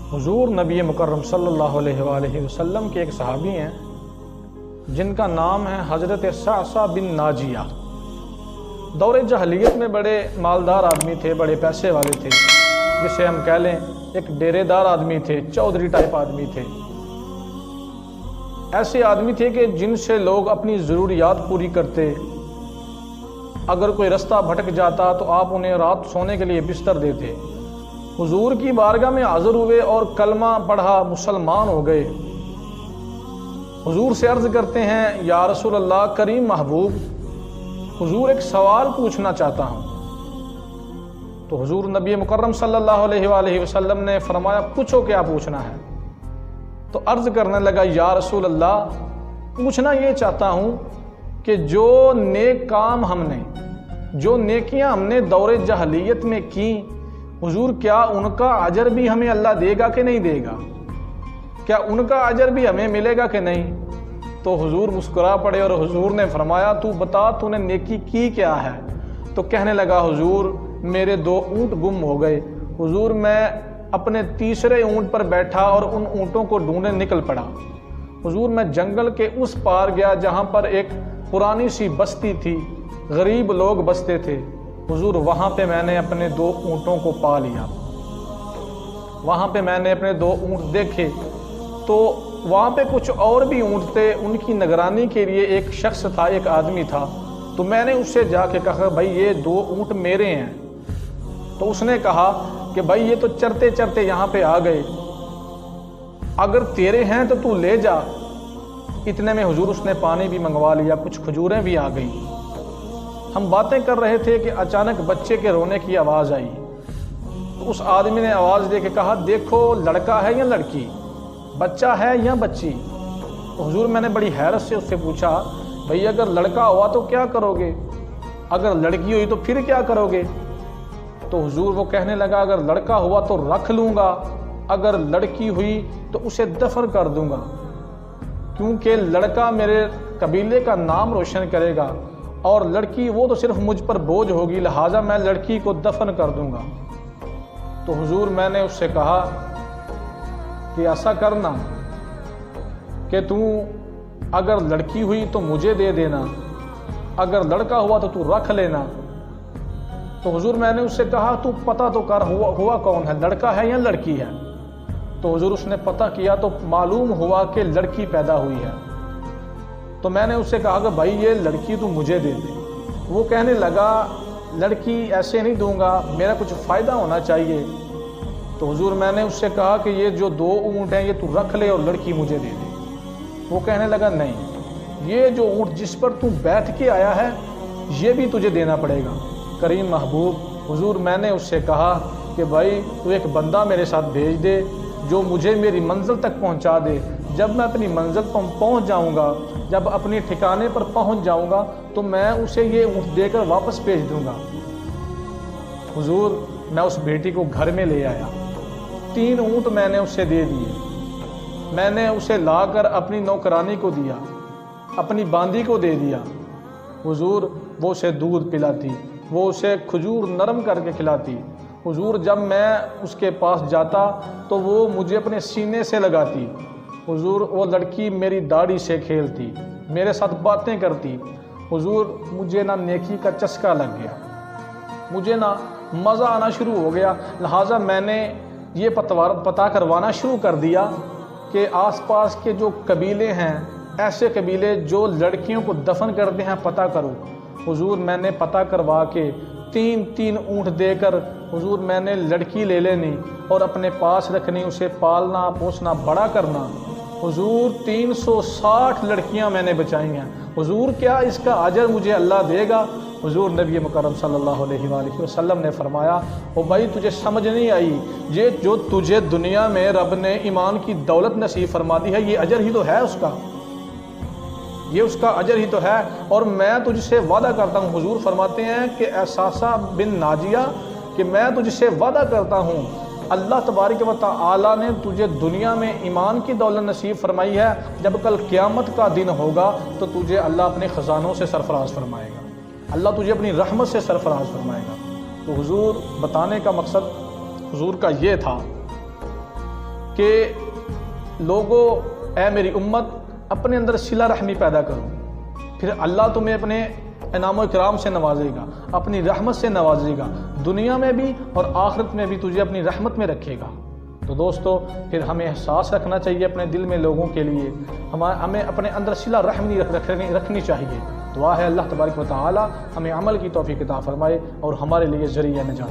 حضور نبی مکرم صلی اللہ علیہ وآلہ وسلم کے ایک صحابی ہیں جن کا نام ہے حضرت صعصع بن ناجیہ۔ دور جاہلیت میں بڑے مالدار آدمی تھے، بڑے پیسے والے تھے، جسے ہم کہہ لیں ایک ڈیرے دار آدمی تھے، چودھری ٹائپ آدمی تھے۔ ایسے آدمی تھے کہ جن سے لوگ اپنی ضروریات پوری کرتے۔ اگر کوئی رستہ بھٹک جاتا تو آپ انہیں رات سونے کے لیے بستر دیتے۔ حضور کی بارگاہ میں حاضر ہوئے اور کلمہ پڑھا، مسلمان ہو گئے۔ حضور سے عرض کرتے ہیں، یا رسول اللہ کریم محبوب، حضور ایک سوال پوچھنا چاہتا ہوں۔ تو حضور نبی مکرم صلی اللہ علیہ وآلہ وسلم نے فرمایا، پوچھو کیا پوچھنا ہے۔ تو عرض کرنے لگا، یا رسول اللہ پوچھنا یہ چاہتا ہوں کہ جو نیک کام ہم نے، جو نیکیاں ہم نے دور جاہلیت میں کی، حضور کیا ان کا اجر بھی ہمیں اللہ دے گا کہ نہیں دے گا؟ کیا ان کا اجر بھی ہمیں ملے گا کہ نہیں؟ تو حضور مسکرا پڑے اور حضور نے فرمایا، تو بتا تو نے نیکی کی کیا ہے؟ تو کہنے لگا، حضور میرے 2 اونٹ گم ہو گئے۔ حضور میں اپنے تیسرے اونٹ پر بیٹھا اور ان اونٹوں کو ڈھونڈنے نکل پڑا۔ حضور میں جنگل کے اس پار گیا جہاں پر ایک پرانی سی بستی تھی، غریب لوگ بستے تھے۔ حضور وہاں پہ میں نے اپنے 2 اونٹوں کو پا لیا۔ وہاں پہ میں نے اپنے 2 اونٹ دیکھے تو وہاں پہ کچھ اور بھی اونٹ تھے، ان کی نگرانی کے لیے ایک شخص تھا، ایک آدمی تھا۔ تو میں نے اس سے جا کے کہا، بھائی یہ 2 اونٹ میرے ہیں۔ تو اس نے کہا کہ بھائی یہ تو چرتے چرتے یہاں پہ آ گئے، اگر تیرے ہیں تو تو لے جا۔ اتنے میں حضور اس نے پانی بھی منگوا لیا، کچھ کھجوریں بھی آ گئیں۔ ہم باتیں کر رہے تھے کہ اچانک بچے کے رونے کی آواز آئی۔ تو اس آدمی نے آواز دے کے کہا، دیکھو لڑکا ہے یا لڑکی، بچہ ہے یا بچی؟ تو حضور میں نے بڑی حیرت سے اس سے پوچھا، بھئی اگر لڑکا ہوا تو کیا کرو گے؟ اگر لڑکی ہوئی تو پھر کیا کرو گے؟ تو حضور وہ کہنے لگا، اگر لڑکا ہوا تو رکھ لوں گا، اگر لڑکی ہوئی تو اسے دفن کر دوں گا، کیونکہ لڑکا میرے قبیلے کا نام روشن کرے گا اور لڑکی وہ تو صرف مجھ پر بوجھ ہوگی، لہٰذا میں لڑکی کو دفن کر دوں گا۔ تو حضور میں نے اس سے کہا کہ ایسا کرنا کہ تو اگر لڑکی ہوئی تو مجھے دے دینا، اگر لڑکا ہوا تو رکھ لینا۔ تو حضور میں نے اس سے کہا، تو پتہ تو کر ہوا کون ہے، لڑکا ہے یا لڑکی ہے؟ تو حضور اس نے پتہ کیا تو معلوم ہوا کہ لڑکی پیدا ہوئی ہے۔ تو میں نے اس سے کہا کہ بھائی یہ لڑکی تو مجھے دے دے۔ وہ کہنے لگا، لڑکی ایسے نہیں دوں گا، میرا کچھ فائدہ ہونا چاہیے۔ تو حضور میں نے اس سے کہا کہ یہ جو 2 اونٹ ہیں یہ تو رکھ لے اور لڑکی مجھے دے دے۔ وہ کہنے لگا، نہیں، یہ جو اونٹ جس پر تو بیٹھ کے آیا ہے یہ بھی تجھے دینا پڑے گا۔ کریم محبوب، حضور میں نے اس سے کہا کہ بھائی تو ایک بندہ میرے ساتھ بھیج دے جو مجھے میری منزل تک پہنچا دے۔ جب میں اپنی منزل پر پہنچ جاؤں گا، جب اپنے ٹھکانے پر پہنچ جاؤں گا تو میں اسے یہ اونٹ دے کر واپس بھیج دوں گا۔ حضور میں اس بیٹی کو گھر میں لے آیا، 3 اونٹ میں نے اسے دے دیے۔ میں نے اسے لا کر اپنی نوکرانی کو دیا، اپنی باندی کو دے دیا۔ حضور وہ اسے دودھ پلاتی، وہ اسے کھجور نرم کر کے کھلاتی۔ حضور جب میں اس کے پاس جاتا تو وہ مجھے اپنے سینے سے لگاتی۔ حضور وہ لڑکی میری داڑھی سے کھیلتی، میرے ساتھ باتیں کرتی۔ حضور مجھے نہ نیکی کا چسکا لگ گیا، مجھے نہ مزہ آنا شروع ہو گیا، لہٰذا میں نے یہ پتہ کروانا شروع کر دیا کہ آس پاس کے جو قبیلے ہیں، ایسے قبیلے جو لڑکیوں کو دفن کرتے ہیں، پتہ کرو۔ حضور میں نے پتہ کروا کے 3 اونٹ دے کر حضور میں نے لڑکی لے لینی اور اپنے پاس رکھنی، اسے پالنا پوسنا بڑا کرنا۔ حضور 360 لڑکیاں میں نے بچائی ہیں۔ حضور کیا اس کا اجر مجھے اللہ دے گا؟ حضور نبی مکرم صلی اللہ علیہ وآلہ وسلم نے فرمایا، او بھائی تجھے سمجھ نہیں آئی، یہ جو تجھے دنیا میں رب نے ایمان کی دولت نصیب فرما دی ہے، یہ اجر ہی تو ہے اس کا، یہ اس کا اجر ہی تو ہے۔ اور میں تجھ سے وعدہ کرتا ہوں، حضور فرماتے ہیں کہ اے صعصع بن ناجیہ، کہ میں تجھ سے وعدہ کرتا ہوں اللہ تبارک و تعالی نے تجھے دنیا میں ایمان کی دولت نصیب فرمائی ہے، جب کل قیامت کا دن ہوگا تو تجھے اللہ اپنے خزانوں سے سرفراز فرمائے گا، اللہ تجھے اپنی رحمت سے سرفراز فرمائے گا۔ تو حضور بتانے کا مقصد حضور کا یہ تھا کہ لوگوں اے میری امت اپنے اندر صلہ رحمی پیدا کرو، پھر اللہ تمہیں اپنے انعام و اکرام سے نوازے گا، اپنی رحمت سے نوازے گا، دنیا میں بھی اور آخرت میں بھی تجھے اپنی رحمت میں رکھے گا۔ تو دوستو پھر ہمیں احساس رکھنا چاہیے اپنے دل میں لوگوں کے لیے، ہمیں اپنے اندر صلہ رحمی رکھنی چاہیے۔ دعا ہے اللہ تبارک و تعالی ہمیں عمل کی توفیق عطا فرمائے اور ہمارے لیے ذریعہ نجات۔